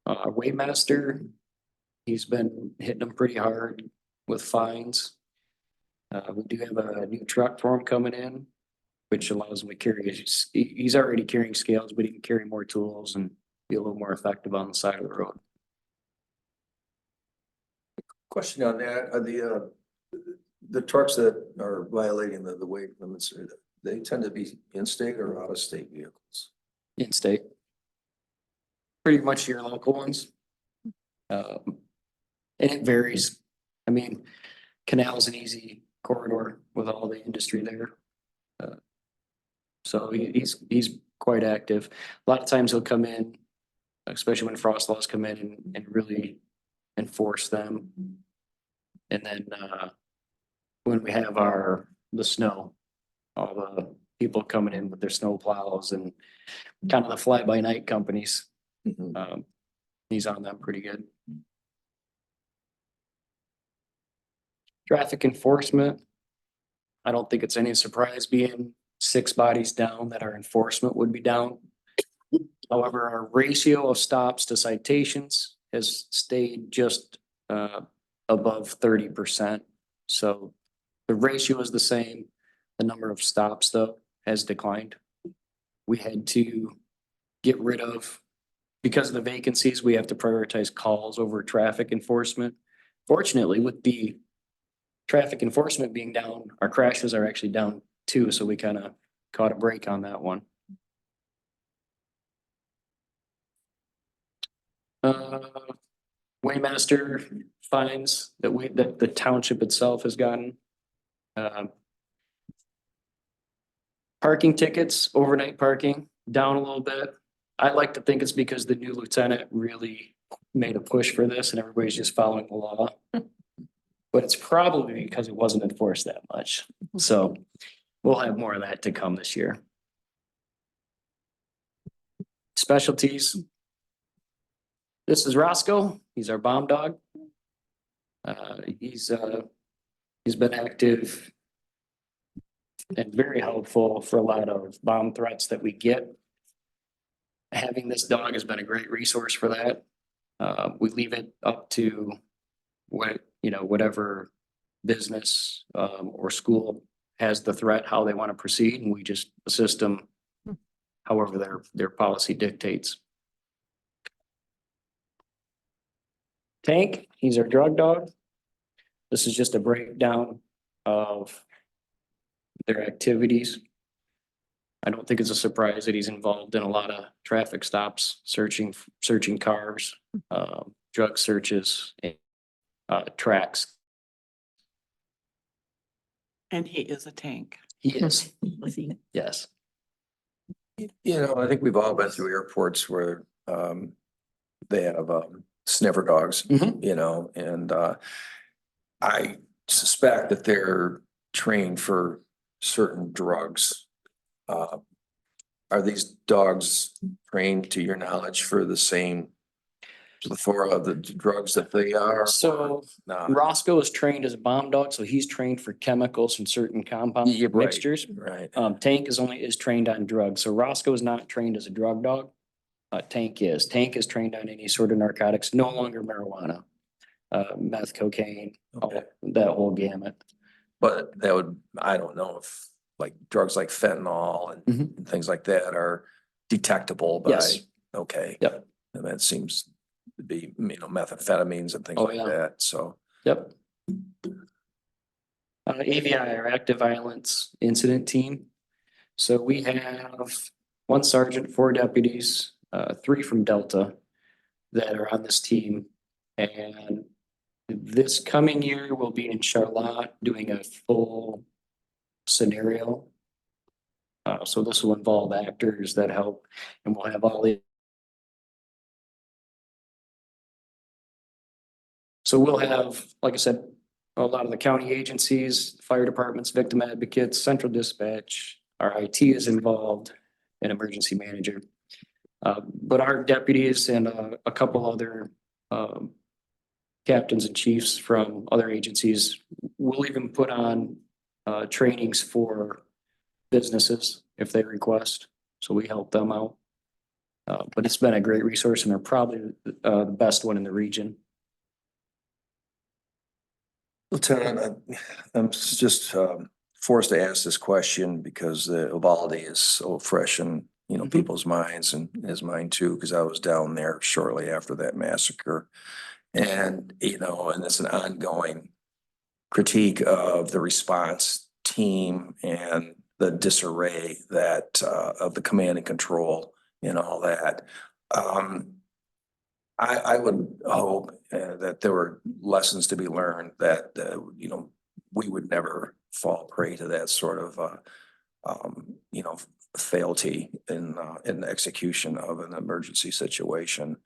Speaker 8: Waymaster, he's been hitting them pretty hard with fines. We do have a new truck for him coming in, which allows him to carry, he's already carrying scales, but he can carry more tools and be a little more effective on the side of the road.
Speaker 2: Question on that, are the trucks that are violating the weight limits, they tend to be in-state or out-of-state vehicles?
Speaker 8: In-state. Pretty much your local ones. And it varies. I mean, Canal's an easy corridor with all the industry there. So he's quite active. A lot of times he'll come in, especially when frost laws come in and really enforce them. And then when we have the snow, all the people coming in with their snow plows and kind of the fly-by-night companies, he's on them pretty good. Traffic enforcement. I don't think it's any surprise being 6 bodies down that our enforcement would be down. However, our ratio of stops to citations has stayed just above 30%. So the ratio is the same. The number of stops though has declined. we had to get rid of, because of the vacancies, we have to prioritize calls over traffic enforcement. Fortunately, with the traffic enforcement being down, our crashes are actually down too, so we kind of caught a break on that one. Waymaster fines that the township itself has gotten. Parking tickets, overnight parking, down a little bit. I like to think it's because the new lieutenant really made a push for this and everybody's just following the law. But it's probably because it wasn't enforced that much. So we'll have more of that to come this year. Specialties. This is Roscoe. He's our bomb dog. He's been active and very helpful for a lot of bomb threats that we get. Having this dog has been a great resource for that. We leave it up to whatever business or school has the threat, how they want to proceed, and we just assist them however their policy dictates. Tank, he's our drug dog. This is just a breakdown of their activities. I don't think it's a surprise that he's involved in a lot of traffic stops, searching cars, drug searches, tracks.
Speaker 9: And he is a tank.
Speaker 8: He is, yes.
Speaker 2: I think we've all been through airports where they have sniffer dogs,
Speaker 8: Mhm.
Speaker 2: and I suspect that they're trained for certain drugs. Are these dogs trained, to your knowledge, for the same plethora of the drugs that they are?
Speaker 8: So
Speaker 2: No.
Speaker 8: Roscoe is trained as a bomb dog, so he's trained for chemicals and certain compound
Speaker 2: Yeah, right.
Speaker 8: mixtures.
Speaker 2: Right.
Speaker 8: Tank is trained on drugs. So Roscoe is not trained as a drug dog. Tank is. Tank is trained on any sort of narcotics, no longer marijuana, meth, cocaine,
Speaker 2: Okay.
Speaker 8: that whole gamut.
Speaker 2: But that would, I don't know if like drugs like fentanyl and
Speaker 8: Mhm.
Speaker 2: and things like that are detectable by,
Speaker 8: Yes.
Speaker 2: okay.
Speaker 8: Yep.
Speaker 2: And that seems to be, methamphetamines and things
Speaker 8: Oh,
Speaker 2: like
Speaker 8: yeah.
Speaker 2: that, so.
Speaker 8: Yep. AVI, our active violence incident team. So we have one sergeant, 4 deputies, 3 from Delta that are on this team. And this coming year, we'll be in Charlotte doing a full scenario. So this will involve actors that help, and we'll have all the. So we'll have, like I said, a lot of the county agencies, fire departments, victim advocates, central dispatch, our IT is involved, and emergency manager. But our deputies and a couple other captains and chiefs from other agencies will even put on trainings for businesses if they request. So we help them out. But it's been a great resource and are probably the best one in the region.
Speaker 2: Lieutenant, I'm just forced to ask this question because the Uvalde is so fresh in,
Speaker 8: Mhm.
Speaker 2: people's minds, and is mine too, because I was down there shortly after that massacre. And, and it's an ongoing critique of the response team and the disarray that of the command and control and all that. I would hope that there were lessons to be learned that, we would never fall prey to that sort of, frailty in the execution of an emergency situation.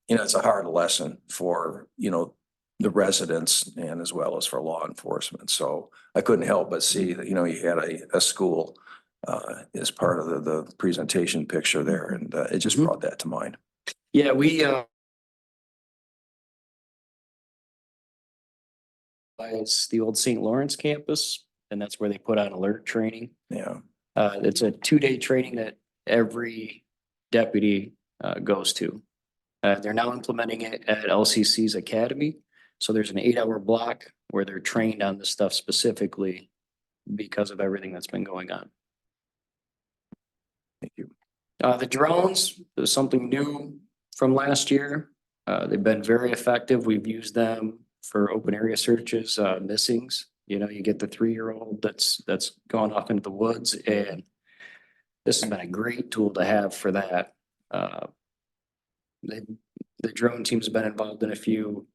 Speaker 2: It's a hard lesson for, the residents and as well as for law enforcement. So I couldn't help but see that, you had a school as part of the presentation picture there, and it just
Speaker 8: Mhm.
Speaker 2: brought that to mind.
Speaker 8: Yeah, we it's the old St. Lawrence campus, and that's where they put on alert training.
Speaker 2: Yeah.
Speaker 8: It's a 2-day training that every deputy goes to. They're now implementing it at LCC's academy. So there's an 8-hour block where they're trained on this stuff specifically because of everything that's been going on. The drones is something new from last year. They've been very effective. We've used them for open area searches, missings. You know, you get the 3-year-old that's gone off into the woods, and this has been a great tool to have for that. The drone team's been involved in a few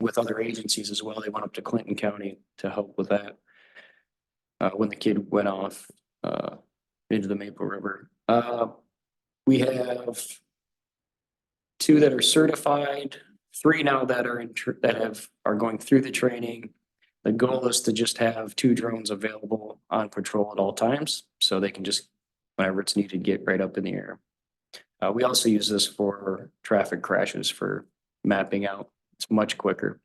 Speaker 8: with other agencies as well. They went up to Clinton County to help with that when the kid went off into the Maple River. We have 2 that are certified, 3 now that are are going through the training. The goal is to just have 2 drones available on patrol at all times, so they can just, whenever it's needed, get right up in the air. We also use this for traffic crashes for mapping out. It's much quicker.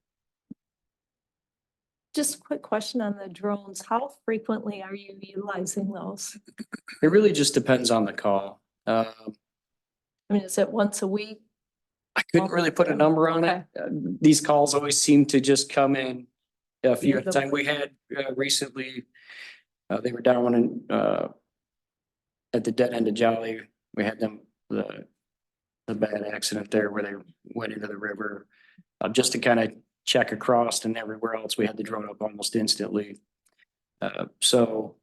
Speaker 4: Just a quick question on the drones. How frequently are you utilizing those?
Speaker 8: It really just depends on the call.
Speaker 4: I mean, is it once a week?
Speaker 8: I couldn't really put a number on it. These calls always seem to just come in a few at a time. We had recently, they were down in at the dead end of Jolly. We had them, the bad accident there where they went into the river, just to kind of check across, and everywhere else we had the drone up almost instantly. So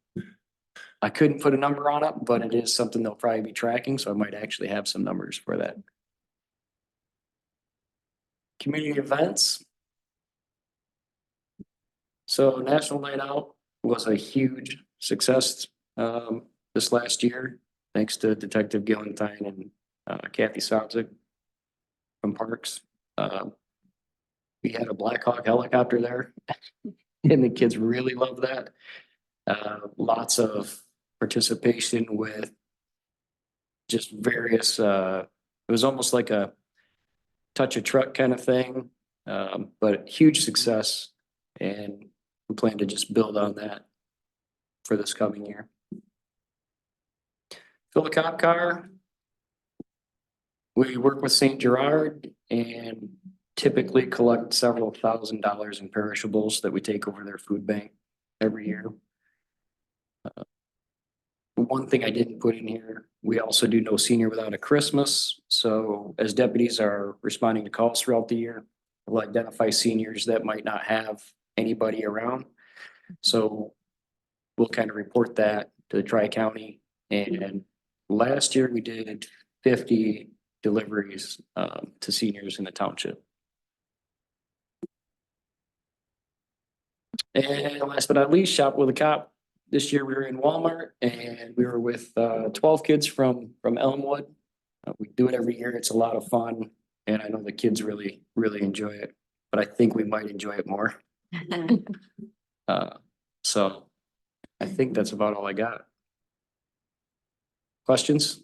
Speaker 8: I couldn't put a number on it, but it is something they'll probably be tracking, so I might actually have some numbers for that. Community events. So National Night Out was a huge success this last year, thanks to Detective Gillentine and Kathy Sopzik from Parks. We had a Black Hawk helicopter there and the kids really loved that. Lots of participation with just various, it was almost like a touch a truck kind of thing, but huge success, and we plan to just build on that for this coming year. Fill a cop car. We work with St. Gerard and typically collect several $1,000s in perishables that we take over their food bank every year. One thing I didn't put in here, we also do No Senior Without a Christmas. So as deputies are responding to calls throughout the year, we'll identify seniors that might not have anybody around. So we'll kind of report that to the Tri-County. And last year we did 50 deliveries to seniors in the township. And last but not least, Shop with a Cop. This year we were in Walmart and we were with 12 kids from Elmwood. We do it every year. It's a lot of fun. And I know the kids really, really enjoy it, but I think we might enjoy it more. So I think that's about all I got. Questions?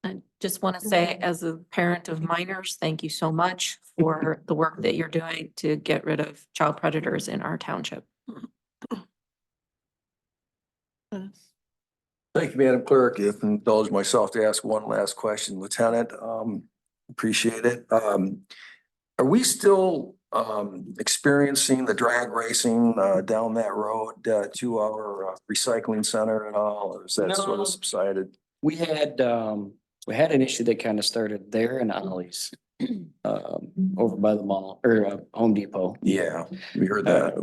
Speaker 3: I just want to say, as a parent of minors, thank you so much for the work that you're doing to get rid of child predators in our township.
Speaker 2: Thank you, Madam Clerk. If I indulge myself to ask one last question, Lieutenant, appreciate it. Are we still experiencing the drag racing down that road to our recycling center and all, or is that sort
Speaker 8: No.
Speaker 2: of subsided?
Speaker 8: We had an issue that kind of started there in Ollie's, over by the mall or Home Depot.
Speaker 2: Yeah, we heard that.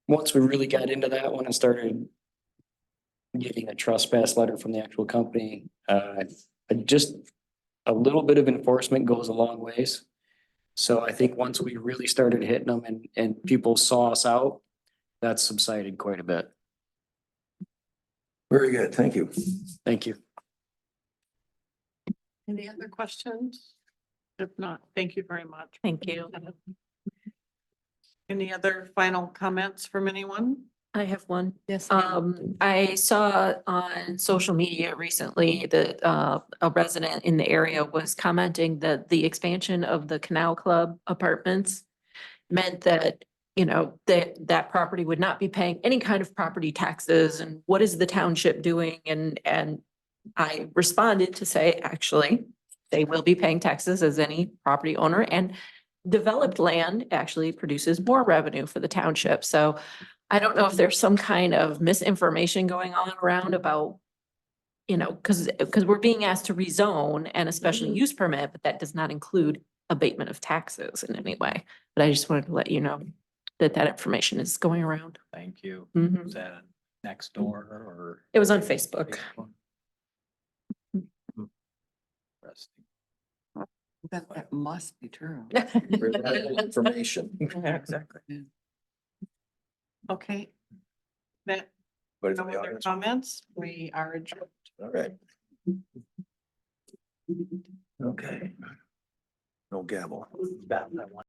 Speaker 8: Once we really got into that one and started getting a trespass letter from the actual company, just a little bit of enforcement goes a long ways. So I think once we really started hitting them and people saw us out, that subsided quite a bit.
Speaker 2: Very good. Thank you.
Speaker 8: Thank you.
Speaker 1: Any other questions? If not, thank you very much.
Speaker 3: Thank you.
Speaker 1: Any other final comments from anyone?
Speaker 3: I have one.
Speaker 1: Yes.
Speaker 3: I saw on social media recently that a resident in the area was commenting that the expansion of the Canal Club apartments meant that, you know, that property would not be paying any kind of property taxes, and what is the township doing? And I responded to say, actually, they will be paying taxes as any property owner, and developed land actually produces more revenue for the township. So I don't know if there's some kind of misinformation going on around about, because we're being asked to rezone and a special use permit, but that does not include abatement of taxes in any way. But I just wanted to let you know that that information is going around.
Speaker 5: Thank you.
Speaker 3: Mhm.
Speaker 5: Is that next door or?
Speaker 3: It was on Facebook.
Speaker 5: Interesting.
Speaker 9: That must be true.
Speaker 2: Information.
Speaker 1: Yeah, exactly. Okay. That,
Speaker 2: But
Speaker 1: no other comments, we are adjourned.
Speaker 2: all right. Okay. No gavel.